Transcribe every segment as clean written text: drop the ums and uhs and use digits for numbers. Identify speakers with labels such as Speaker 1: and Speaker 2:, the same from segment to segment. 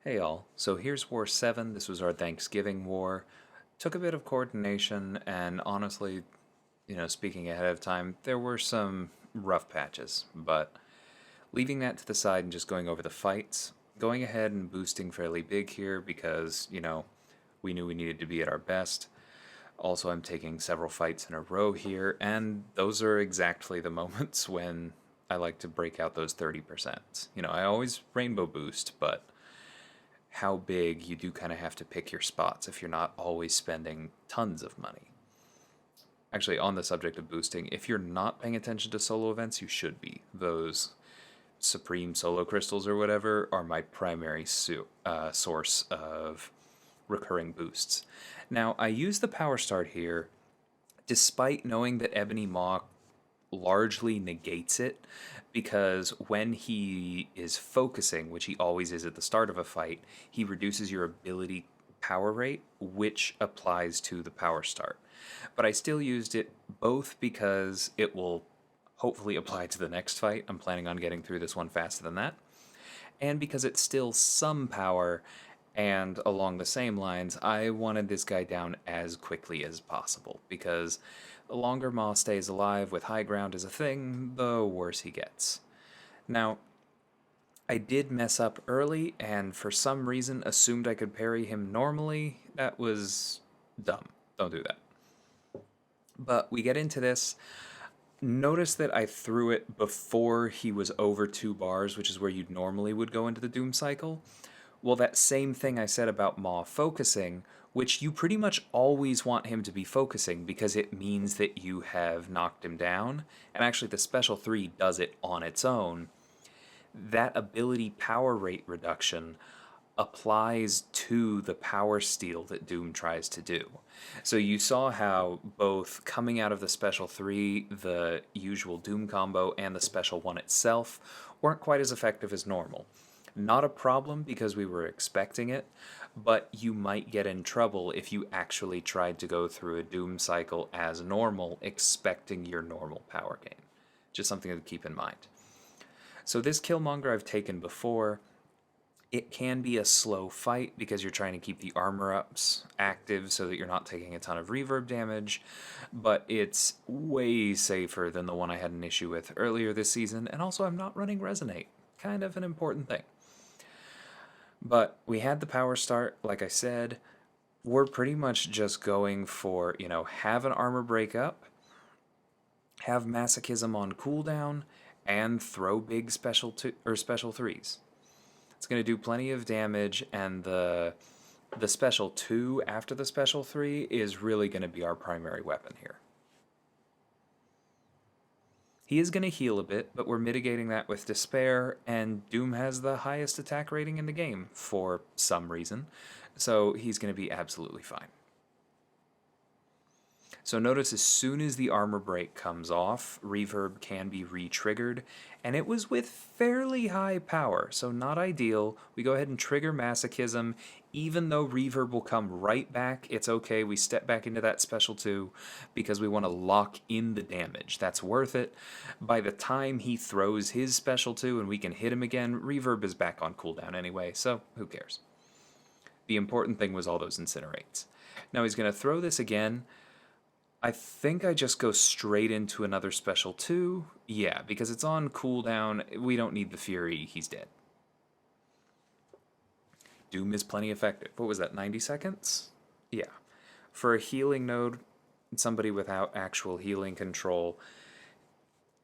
Speaker 1: Hey all, so here's War 7. This was our Thanksgiving war. Took a bit of coordination, and honestly, speaking ahead of time, there were some rough patches, but leaving that to the side and just going over the fights, going ahead and boosting fairly big here because, we knew we needed to be at our best. Also, I'm taking several fights in a row here, and those are exactly the moments when I like to break out those 30%. I always rainbow boost, but how big, you do kind of have to pick your spots if you're not always spending tons of money. Actually, on the subject of boosting, if you're not paying attention to solo events, you should be. Those Supreme Solo Crystals or whatever are my primary source of recurring boosts. Now, I use the Power Start here despite knowing that Ebony Maw largely negates it, because when he is focusing, which he always is at the start of a fight, he reduces your ability power rate, which applies to the Power Start. But I still used it both because it will hopefully apply to the next fight. I'm planning on getting through this one faster than that. And because it's still some power, and along the same lines, I wanted this guy down as quickly as possible, because the longer Maw stays alive with high ground as a thing, the worse he gets. Now, I did mess up early, and for some reason assumed I could parry him normally. That was dumb. Don't do that. But we get into this. Notice that I threw it before he was over 2 bars, which is where you normally would go into the Doom cycle. Well, that same thing I said about Maw focusing, which you pretty much always want him to be focusing because it means that you have knocked him down, and actually the Special 3 does it on its own. That ability power rate reduction applies to the power steal that Doom tries to do. So you saw how both coming out of the Special 3, the usual Doom combo, and the Special 1 itself weren't quite as effective as normal. Not a problem because we were expecting it, but you might get in trouble if you actually tried to go through a Doom cycle as normal, expecting your normal power gain. Just something to keep in mind. So this Killmonger I've taken before. It can be a slow fight because you're trying to keep the armor ups active so that you're not taking a ton of reverb damage, but it's way safer than the one I had an issue with earlier this season, and also I'm not running Resonate. Kind of an important thing. But we had the Power Start, like I said. We're pretty much just going for, have an armor break up, have Masochism on cooldown, and throw big special 3s. It's going to do plenty of damage, and the Special 2 after the Special 3 is really going to be our primary weapon here. He is going to heal a bit, but we're mitigating that with Despair, and Doom has the highest attack rating in the game for some reason, so he's going to be absolutely fine. So notice as soon as the armor break comes off, reverb can be re-triggered, and it was with fairly high power, so not ideal. We go ahead and trigger Masochism. Even though reverb will come right back, it's okay. We step back into that Special 2 because we want to lock in the damage. That's worth it. By the time he throws his Special 2 and we can hit him again, reverb is back on cooldown anyway, so who cares? The important thing was all those incinerates. Now he's going to throw this again. I think I just go straight into another Special 2. Yeah, because it's on cooldown. We don't need the Fury. He's dead. Doom is plenty effective. What was that, 90 seconds? Yeah. For a healing node, somebody without actual healing control,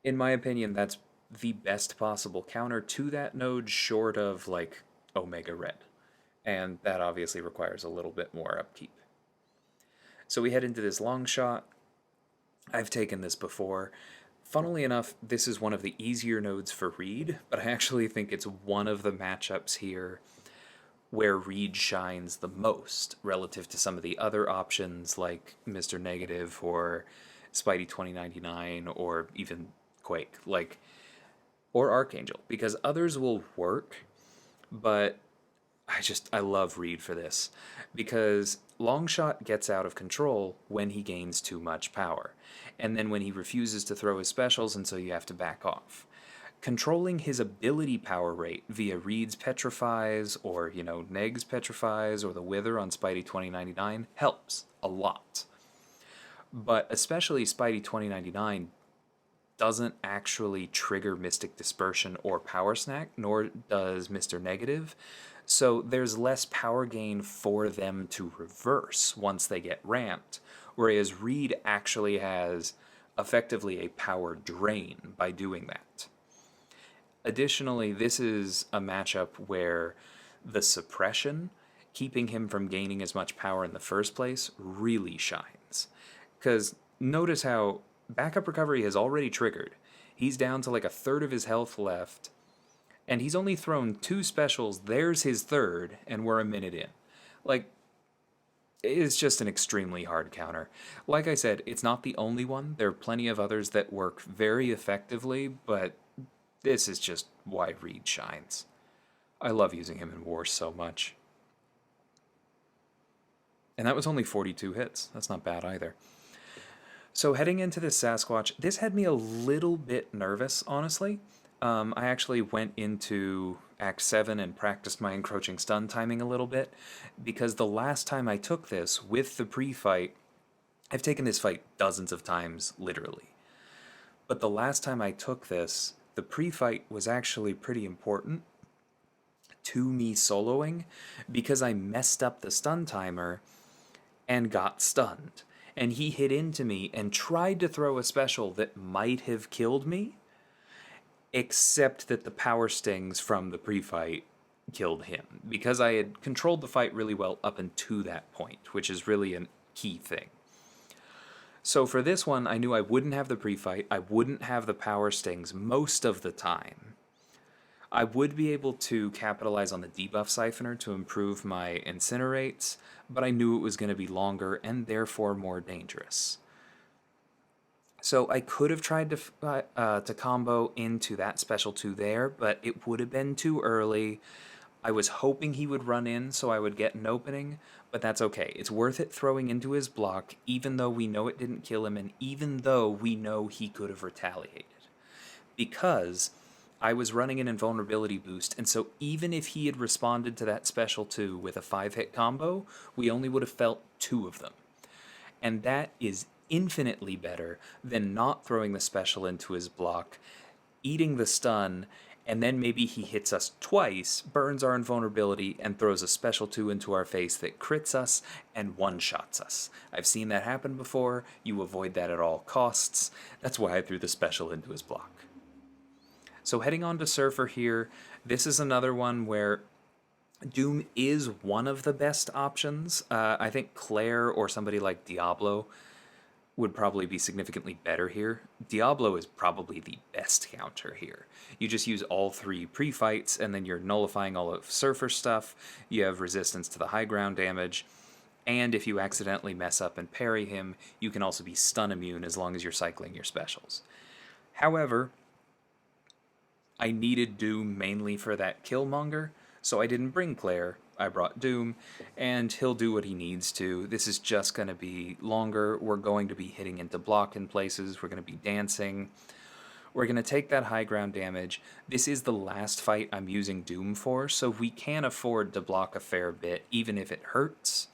Speaker 1: in my opinion, that's the best possible counter to that node, short of, like, Omega Red. And that obviously requires a little bit more upkeep. So we head into this Longshot. I've taken this before. Funnily enough, this is one of the easier nodes for Reed, but I actually think it's one of the matchups here where Reed shines the most relative to some of the other options like Mr. Negative or Spidey 2099 or even Quake, or Archangel, because others will work, but I love Reed for this, because Longshot gets out of control when he gains too much power, and then when he refuses to throw his specials, and so you have to back off. controlling his ability power rate via Reed's Petrifies or, Neg's Petrifies or the Wither on Spidey 2099 helps a lot. But especially Spidey 2099 doesn't actually trigger Mystic Dispersion or Power Snack, nor does Mr. Negative. So there's less power gain for them to reverse once they get ramped, whereas Reed actually has effectively a power drain by doing that. Additionally, this is a matchup where the suppression, keeping him from gaining as much power in the first place, really shines. Because notice how backup recovery has already triggered. He's down to like a third of his health left, and he's only thrown 2 specials. There's his third, and we're a minute in. Like, it's just an extremely hard counter. Like I said, it's not the only one. There are plenty of others that work very effectively, but this is just why Reed shines. I love using him in War so much. And that was only 42 hits. That's not bad either. So heading into this Sasquatch, this had me a little bit nervous, honestly. I actually went into Act 7 and practiced my encroaching stun timing a little bit, because the last time I took this with the pre-fight, I've taken this fight dozens of times, literally. But the last time I took this, the pre-fight was actually pretty important to me soloing, because I messed up the stun timer and got stunned. And he hit into me and tried to throw a special that might have killed me, except that the power stings from the pre-fight killed him, because I had controlled the fight really well up until that point, which is really a key thing. So for this one, I knew I wouldn't have the pre-fight, I wouldn't have the power stings most of the time. I would be able to capitalize on the debuff siphoner to improve my incinerates, but I knew it was going to be longer and therefore more dangerous. So I could have tried to combo into that special 2 there, but it would have been too early. I was hoping he would run in so I would get an opening, but that's okay. It's worth it throwing into his block, even though we know it didn't kill him and even though we know he could have retaliated. Because I was running an invulnerability boost, and so even if he had responded to that special 2 with a 5-hit combo, we only would have felt 2 of them. And that is infinitely better than not throwing the special into his block, eating the stun, and then maybe he hits us twice, burns our invulnerability, and throws a special 2 into our face that crits us and one-shots us. I've seen that happen before. You avoid that at all costs. That's why I threw the special into his block. So heading on to Surfer here, this is another one where Doom is one of the best options. I think Claire or somebody like Diablo would probably be significantly better here. Diablo is probably the best counter here. You just use all 3 pre-fights, and then you're nullifying all of Surfer stuff. You have resistance to the high ground damage, and if you accidentally mess up and parry him, you can also be stun immune as long as you're cycling your specials. However, I needed Doom mainly for that Killmonger, so I didn't bring Claire. I brought Doom, and he'll do what he needs to. This is just going to be longer. We're going to be hitting into block in places. We're going to be dancing. We're going to take that high ground damage. This is the last fight I'm using Doom for, so we can afford to block a fair bit, even if it hurts.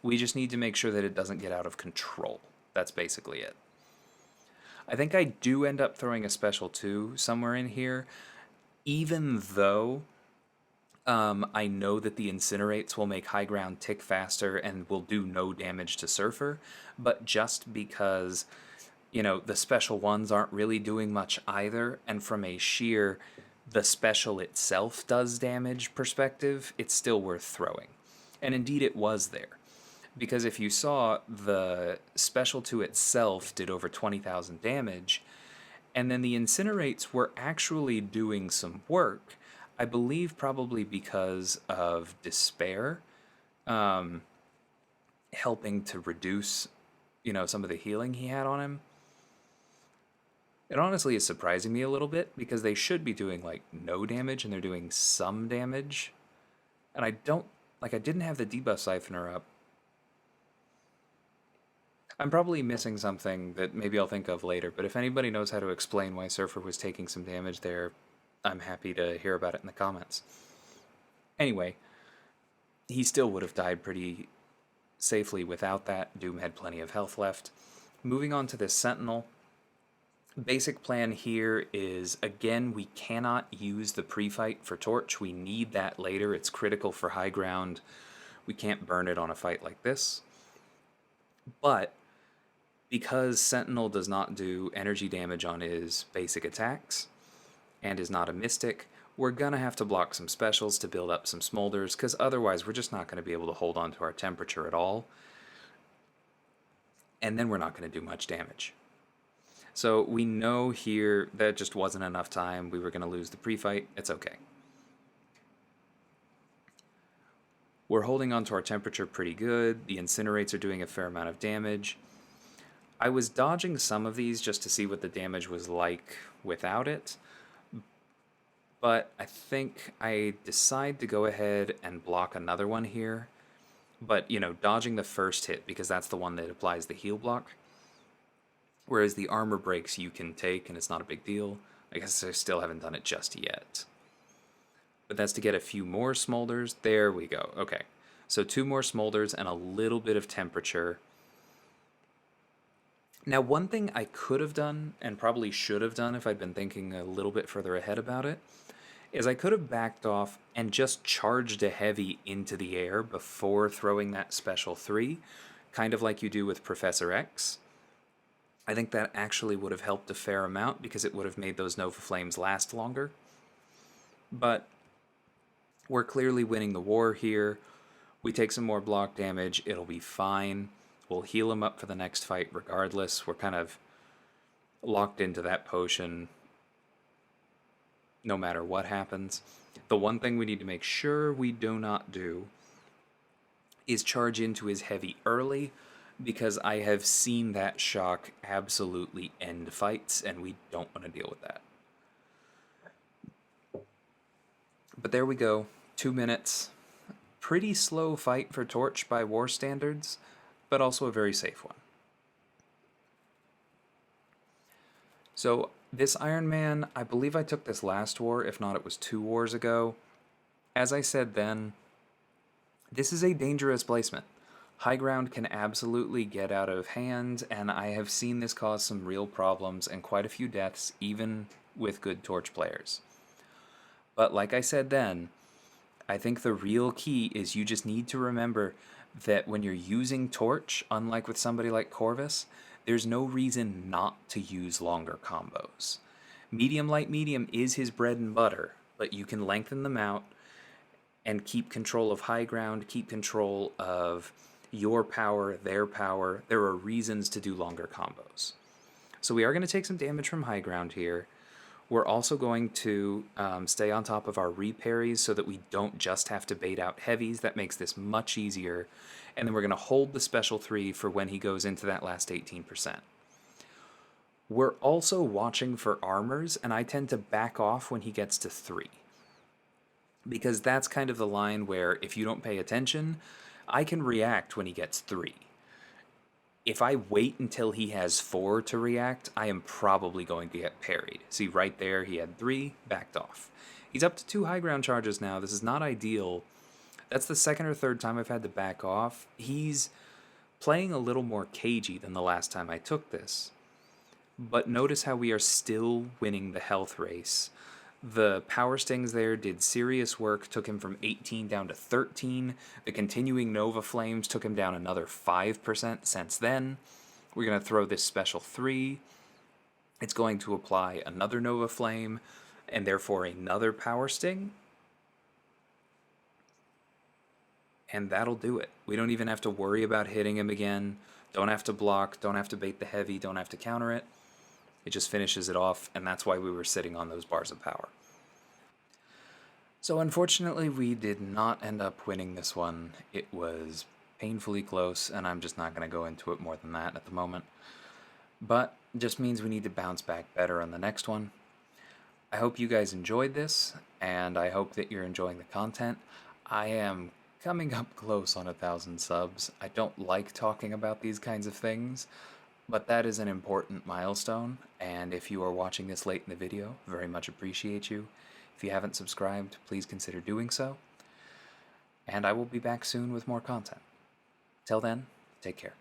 Speaker 1: We just need to make sure that it doesn't get out of control. That's basically it. I think I do end up throwing a special 2 somewhere in here, even though I know that the incinerates will make high ground tick faster and will do no damage to Surfer, but just because, the special ones aren't really doing much either, and from a sheer the special itself does damage perspective, it's still worth throwing. And indeed it was there. Because if you saw, the special 2 itself did over 20,000 damage, and then the incinerates were actually doing some work, I believe probably because of despair, helping to reduce, some of the healing he had on him. It honestly is surprising me a little bit, because they should be doing, no damage, and they're doing some damage. And I didn't have the debuff siphoner up. I'm probably missing something that maybe I'll think of later, but if anybody knows how to explain why Surfer was taking some damage there, I'm happy to hear about it in the comments. Anyway, he still would have died pretty safely without that. Doom had plenty of health left. Moving on to this Sentinel. Basic plan here is, again, we cannot use the pre-fight for Torch. We need that later. It's critical for high ground. We can't burn it on a fight like this. But because Sentinel does not do energy damage on his basic attacks and is not a Mystic, we're going to have to block some specials to build up some smolders, because otherwise we're just not going to be able to hold on to our temperature at all. And then we're not going to do much damage. So we know here that just wasn't enough time. We were going to lose the pre-fight. It's okay. We're holding on to our temperature pretty good. The incinerates are doing a fair amount of damage. I was dodging some of these just to see what the damage was like without it. But I think I decide to go ahead and block another one here. But, you know, dodging the first hit, because that's the one that applies the heal block. Whereas the armor breaks you can take, and it's not a big deal. I guess I still haven't done it just yet. But that's to get a few more smolders. There we go. Okay. So 2 more smolders and a little bit of temperature. Now, one thing I could have done, and probably should have done if I'd been thinking a little bit further ahead about it, is I could have backed off and just charged a heavy into the air before throwing that special 3, kind of like you do with Professor X. I think that actually would have helped a fair amount, because it would have made those Nova Flames last longer. But we're clearly winning the war here. We take some more block damage, it'll be fine. We'll heal him up for the next fight regardless. We're kind of locked into that potion no matter what happens. The one thing we need to make sure we do not do is charge into his heavy early, because I have seen that shock absolutely end fights, and we don't want to deal with that. But there we go. 2 minutes. Pretty slow fight for Torch by war standards, but also a very safe one. So this Iron Man, I believe I took this last war, if not it was 2 wars ago. As I said then, this is a dangerous placement. High ground can absolutely get out of hand, and I have seen this cause some real problems and quite a few deaths, even with good Torch players. But like I said then, I think the real key is you just need to remember that when you're using Torch, unlike with somebody like Corvus, there's no reason not to use longer combos. Medium, light, medium is his bread and butter, but you can lengthen them out and keep control of high ground, keep control of your power, their power. There are reasons to do longer combos. So we are going to take some damage from high ground here. We're also going to stay on top of our reparries so that we don't just have to bait out heavies. That makes this much easier. And then we're going to hold the special 3 for when he goes into that last 18%. We're also watching for armors, and I tend to back off when he gets to 3. Because that's kind of the line where if you don't pay attention, I can react when he gets 3. If I wait until he has 4 to react, I am probably going to get parried. See, right there, he had 3, backed off. He's up to 2 high ground charges now. This is not ideal. That's the second or third time I've had to back off. He's playing a little more cagey than the last time I took this. But notice how we are still winning the health race. The power stings there did serious work, took him from 18 down to 13. The continuing Nova Flames took him down another 5% since then. We're going to throw this special 3. It's going to apply another Nova Flame, and therefore another power sting. And that'll do it. We don't even have to worry about hitting him again. Don't have to block, don't have to bait the heavy, don't have to counter it. It just finishes it off, and that's why we were sitting on those bars of power. So unfortunately, we did not end up winning this one. It was painfully close, and I'm just not going to go into it more than that at the moment. But it just means we need to bounce back better on the next one. I hope you guys enjoyed this, and I hope that you're enjoying the content. I am coming up close on 1,000 subs. I don't like talking about these kinds of things, but that is an important milestone, and if you are watching this late in the video, very much appreciate you. If you haven't subscribed, please consider doing so. And I will be back soon with more content. Till then, take care.